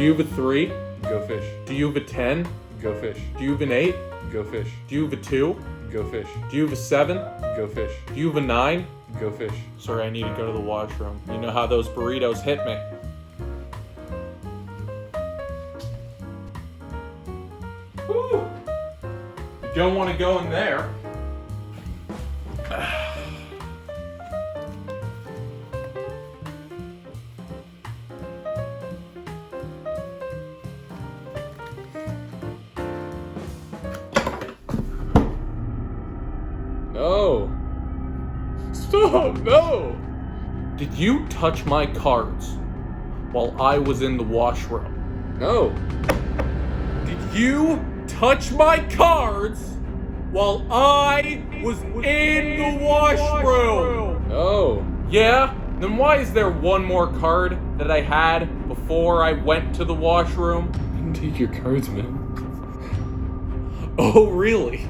you have a 3? Go fish. Do you have a 10? Go fish. Do you have an 8? Go fish. Do you have a 2? Go fish. Do you have a 7? Go fish. Do you have a 9? Go fish. Sorry, I need to go to the washroom. You know how those burritos hit me. Woo! You don't want to go in there. No. Stop, no! Did you touch my cards while I was in the washroom? No. Did you touch my cards while I was in the washroom? No. Yeah? Then why is there one more card that I had before I went to the washroom? I didn't take your cards, man. Oh, really?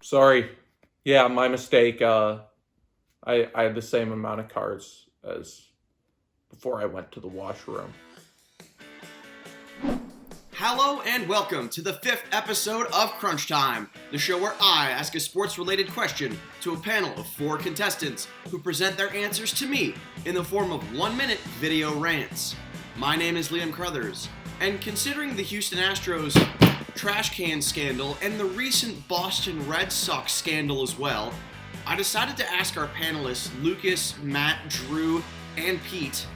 Sorry. Yeah, my mistake. I had the same amount of cards as before I went to the washroom. Hello and welcome to the 5th episode of Crunch Time, the show where I ask a sports-related question to a panel of 4 contestants who present their answers to me in the form of 1-minute video rants. My name is Liam Crothers, and considering the Houston Astros trash can scandal and the recent Boston Red Sox scandal as well, I decided to ask our panelists Lucas, Matt, Drew, and Pete,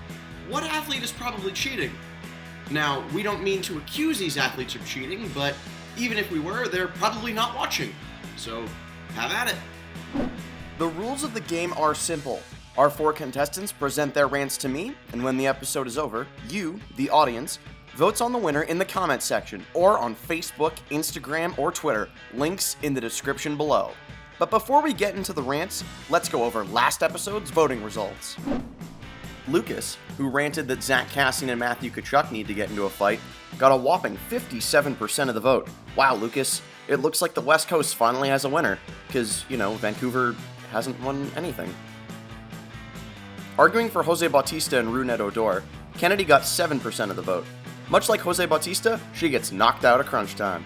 what athlete is probably cheating? Now, we don't mean to accuse these athletes of cheating, but even if we were, they're probably not watching. So, have at it. The rules of the game are simple. Our 4 contestants present their rants to me, and when the episode is over, you, the audience, votes on the winner in the comments section, or on Facebook, Instagram, or Twitter. Links in the description below. But before we get into the rants, let's go over last episode's voting results. Lucas, who ranted that Zach Cassian and Matthew Tkachuk need to get into a fight, got a whopping 57% of the vote. Wow, Lucas, it looks like the West Coast finally has a winner, because, Vancouver hasn't won anything. Arguing for Jose Bautista and Rougned Odor, Kennedy got 7% of the vote. Much like Jose Bautista, she gets knocked out of crunch time.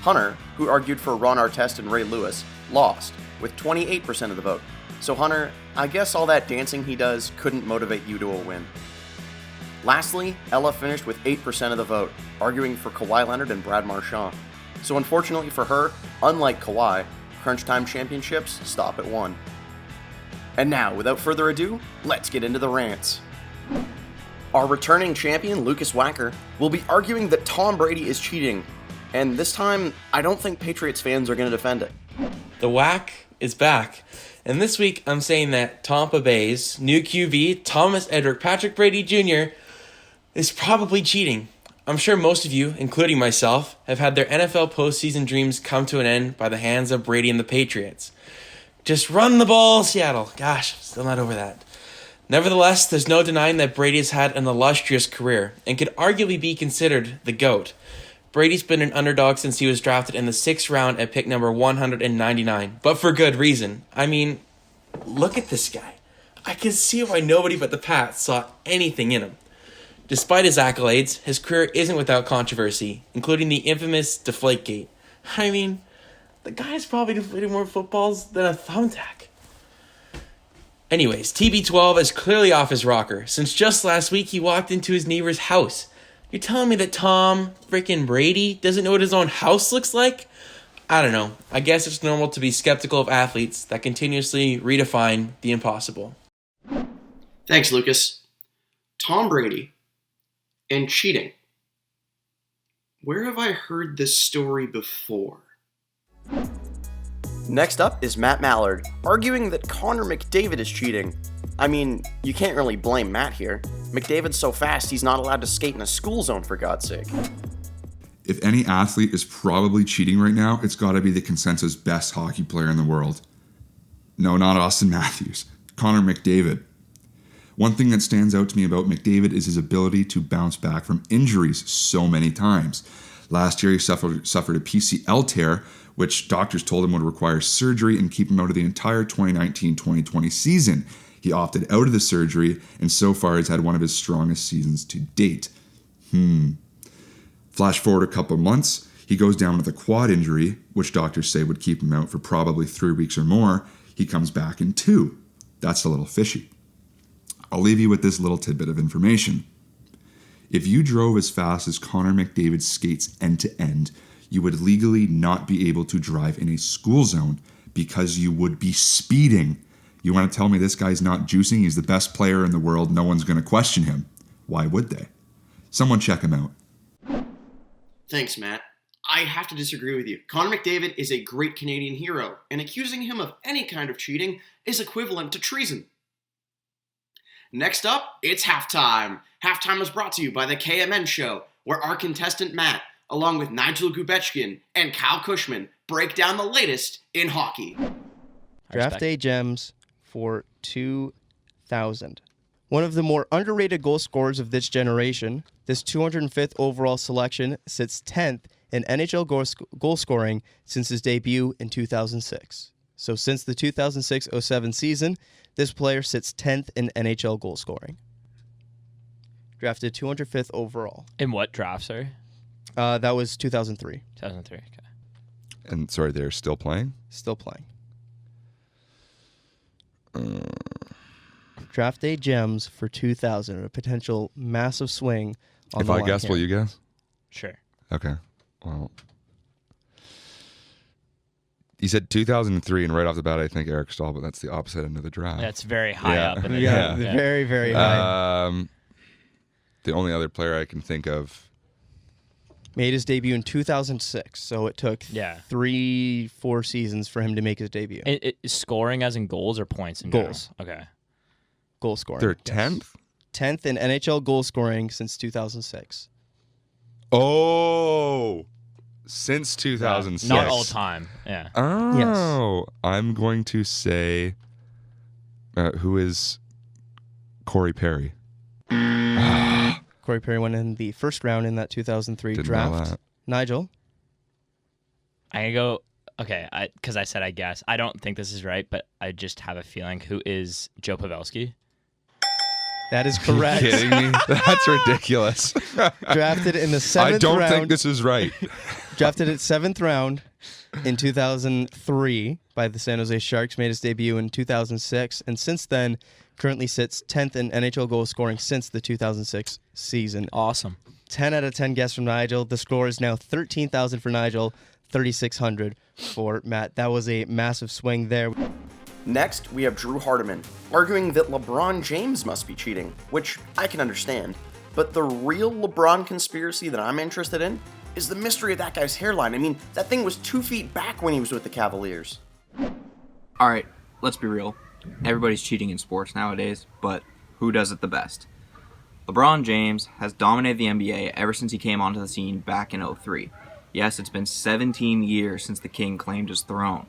Hunter, who argued for Ron Artest and Ray Lewis, lost, with 28% of the vote. So Hunter, I guess all that dancing he does couldn't motivate you to a win. Lastly, Ella finished with 8% of the vote, arguing for Kawhi Leonard and Brad Marchand. So unfortunately for her, unlike Kawhi, Crunch Time championships stop at 1. And now, without further ado, let's get into the rants. Our returning champion, Lucas Wacker, will be arguing that Tom Brady is cheating. And this time, I don't think Patriots fans are going to defend it. The Whack is back. And this week, I'm saying that Tampa Bay's new QB, Thomas Edward Patrick Brady Jr., is probably cheating. I'm sure most of you, including myself, have had their NFL postseason dreams come to an end by the hands of Brady and the Patriots. Just run the ball, Seattle. Gosh, still not over that. Nevertheless, there's no denying that Brady has had an illustrious career and could arguably be considered the GOAT. Brady's been an underdog since he was drafted in the 6th round at pick number 199, but for good reason. I mean, look at this guy. I can see why nobody but the Pats saw anything in him. Despite his accolades, his career isn't without controversy, including the infamous Deflategate. I mean, the guy's probably deflated more footballs than a thumbtack. Anyways, TB12 is clearly off his rocker, since just last week he walked into his neighbor's house. You're telling me that Tom freaking Brady doesn't know what his own house looks like? I don't know. I guess it's normal to be skeptical of athletes that continuously redefine the impossible. Thanks, Lucas. Tom Brady and cheating. Where have I heard this story before? Next up is Matt Mallard, arguing that Connor McDavid is cheating. I mean, you can't really blame Matt here. McDavid's so fast he's not allowed to skate in a school zone, for God's sake. If any athlete is probably cheating right now, it's got to be the consensus best hockey player in the world. No, not Austin Matthews. Connor McDavid. One thing that stands out to me about McDavid is his ability to bounce back from injuries so many times. Last year, he suffered a PCL tear, which doctors told him would require surgery and keep him out of the entire 2019-2020 season. He opted out of the surgery, and so far has had one of his strongest seasons to date. Flash forward a couple months, he goes down with a quad injury, which doctors say would keep him out for probably 3 weeks or more. He comes back in 2. That's a little fishy. I'll leave you with this little tidbit of information. If you drove as fast as Connor McDavid skates end to end, you would legally not be able to drive in a school zone because you would be speeding. You want to tell me this guy's not juicing? He's the best player in the world. No one's going to question him. Why would they? Someone check him out. Thanks, Matt. I have to disagree with you. Connor McDavid is a great Canadian hero, and accusing him of any kind of cheating is equivalent to treason. Next up, it's halftime. Halftime is brought to you by the KMN Show, where our contestant Matt, along with Nigel Gubechkin and Kyle Cushman, break down the latest in hockey. Draft day gems for 2000. One of the more underrated goal scorers of this generation, this 205th overall selection sits 10th in NHL goal scoring since his debut in 2006. So since the 2006-07 season, this player sits 10th in NHL goal scoring. Drafted 205th overall. In what draft, sorry? That was 2003. 2003, okay. And sorry, they're still playing? Still playing. Draft day gems for 2000. A potential massive swing on If the I line guess, here. will you guess? Sure. Okay. Well, you said 2003, and right off the bat, I think Eric Stahl, but that's the opposite end of the draft. That's very high Yeah. up in the Yeah, draft. very, very high. The only other player I can think of. Made his debut in 2006, so it took Yeah. 3-4 seasons for him to make his debut. Is scoring as in goals or points in Goals. general? Okay. Goal scoring. They're yes. 10th? 10th in NHL goal scoring since 2006. Oh, since 2006. Not all time. Yeah. Oh, I'm going to say, who is Corey Perry? Corey Perry went in the first round in that 2003 Didn't know draft. that. Nigel? I'm going to go, okay, because I said I guess. I don't think this is right, but I just have a feeling. Who is Joe Pavelski? That is Are you correct. kidding me? That's ridiculous. Drafted in the 7th I don't round. think this is right. Drafted at 7th round in 2003 by the San Jose Sharks. Made his debut in 2006. And since then, currently sits 10th in NHL goal scoring since the 2006 season. Awesome. 10 out of 10 guess from Nigel. The score is now 13,000 for Nigel, 3,600 for Matt. That was a massive swing there. Next, we have Drew Hardiman, arguing that LeBron James must be cheating, which I can understand. But the real LeBron conspiracy that I'm interested in is the mystery of that guy's hairline. I mean, that thing was 2 feet back when he was with the Cavaliers. Alright, let's be real. Everybody's cheating in sports nowadays, but who does it the best? LeBron James has dominated the NBA ever since he came onto the scene back in 2003. Yes, it's been 17 years since the King claimed his throne.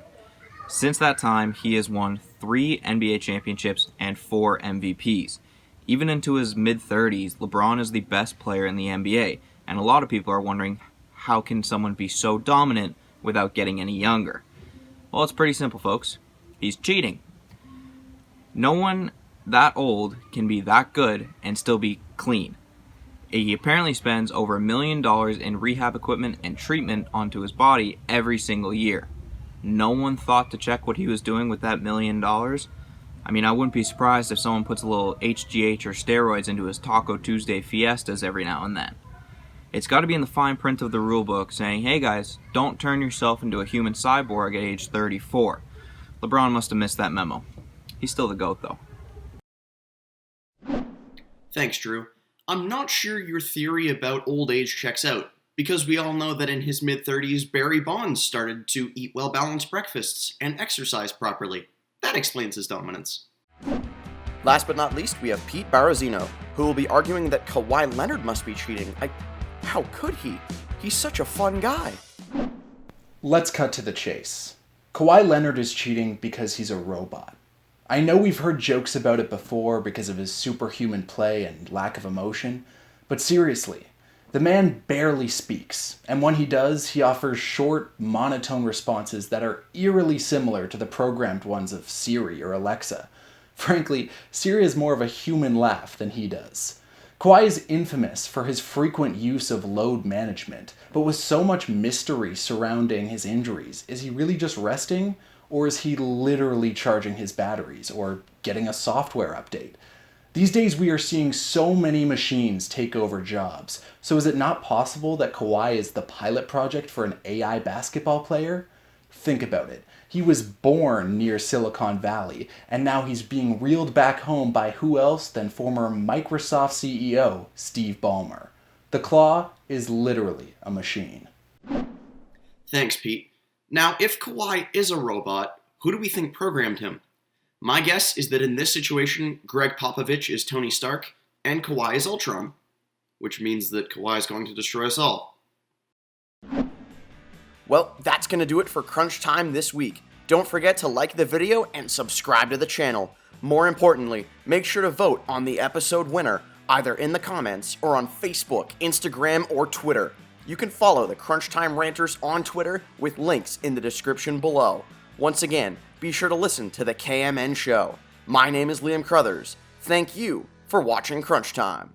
Since that time, he has won 3 NBA championships and 4 MVPs. Even into his mid-30s, LeBron is the best player in the NBA, and a lot of people are wondering, how can someone be so dominant without getting any younger? Well, it's pretty simple, folks. He's cheating. No one that old can be that good and still be clean. He apparently spends over $1 million in rehab equipment and treatment onto his body every single year. No one thought to check what he was doing with that $1 million. I mean, I wouldn't be surprised if someone puts a little HGH or steroids into his Taco Tuesday fiestas every now and then. It's got to be in the fine print of the rulebook saying, hey guys, don't turn yourself into a human cyborg at age 34. LeBron must have missed that memo. He's still the GOAT, though. Thanks, Drew. I'm not sure your theory about old age checks out, because we all know that in his mid-30s, Barry Bonds started to eat well-balanced breakfasts and exercise properly. That explains his dominance. Last but not least, we have Pete Barazino, who will be arguing that Kawhi Leonard must be cheating. How could he? He's such a fun guy. Let's cut to the chase. Kawhi Leonard is cheating because he's a robot. I know we've heard jokes about it before because of his superhuman play and lack of emotion, but seriously, The man barely speaks, and when he does, he offers short, monotone responses that are eerily similar to the programmed ones of Siri or Alexa. Frankly, Siri has more of a human laugh than he does. Kawhi is infamous for his frequent use of load management, but with so much mystery surrounding his injuries, is he really just resting, or is he literally charging his batteries, or getting a software update? These days we are seeing so many machines take over jobs, so is it not possible that Kawhi is the pilot project for an AI basketball player? Think about it. He was born near Silicon Valley, and now he's being reeled back home by who else than former Microsoft CEO Steve Ballmer. The Claw is literally a machine. Thanks, Pete. Now, if Kawhi is a robot, who do we think programmed him? My guess is that in this situation, Greg Popovich is Tony Stark, and Kawhi is Ultron, which means that Kawhi is going to destroy us all. Well, that's going to do it for Crunch Time this week. Don't forget to like the video and subscribe to the channel. More importantly, make sure to vote on the episode winner, either in the comments or on Facebook, Instagram, or Twitter. You can follow the Crunch Time Ranters on Twitter with links in the description below. Once again, be sure to listen to the KMN Show. My name is Liam Crothers. Thank you for watching Crunch Time.